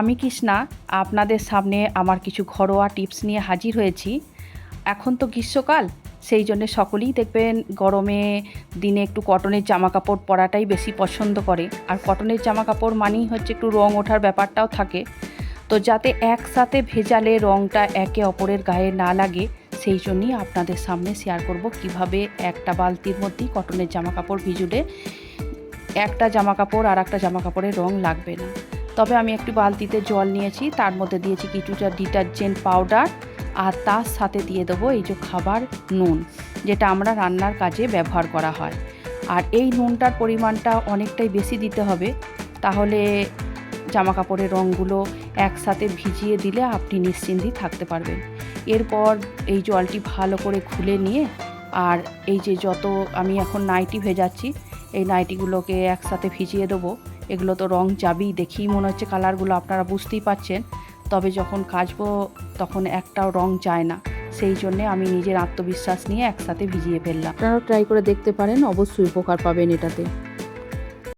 আমি কৃষ্ণা আপনাদের সামনে আমার কিছু ঘরোয়া টিপস নিয়ে হাজির হয়েছি। এখন তো গ্রীষ্মকাল, সেই জন্য সকলেই দেখবেন গরমে দিনে একটু কটনের জামাকাপড় পরাটাই বেশি পছন্দ করে। আর কটনের জামাকাপড় মানেই হচ্ছে একটু রং ওঠার ব্যাপারটাও থাকে। তো যাতে একসাথে ভেজালে রংটা একে অপরের গায়ে না লাগে, সেই জন্যই আপনাদের সামনে শেয়ার করব কিভাবে একটা বালতির মধ্যেই কটনের জামাকাপড় ভিজুলে একটা জামাকাপড় আর একটা জামাকাপড়ের রং লাগবে না। তবে আমি একটি বালতিতে জল নিয়েছি, তার মধ্যে দিয়েছি কিছুটা ডিটারজেন্ট পাউডার, আর তার সাথে দিয়ে দেবো এই যে খাবার নুন, যেটা আমরা রান্নার কাজে ব্যবহার করা হয়। আর এই নুনটার পরিমাণটা অনেকটাই বেশি দিতে হবে, তাহলে জামাকাপড়ের রঙগুলো একসাথে ভিজিয়ে দিলে আপনি নিশ্চিন্তেই থাকতে পারবেন। এরপর এই জলটি ভালো করে খুলে নিয়ে, আর এই যে যত আমি এখন নাইটি ভেজাচ্ছি, এই নাইটিগুলোকে একসাথে ভিজিয়ে দেবো। এগুলো তো রং যাবেই, দেখেই মনে হচ্ছে কালারগুলো আপনারা বুঝতেই পারছেন, তবে যখন কাচবো তখন একটাও রং যায় না। সেই জন্যে আমি নিজের আত্মবিশ্বাস নিয়ে একসাথে ভিজিয়ে ফেললাম। আপনারাও ট্রাই করে দেখতে পারেন, অবশ্যই উপকার পাবেন এটাতে।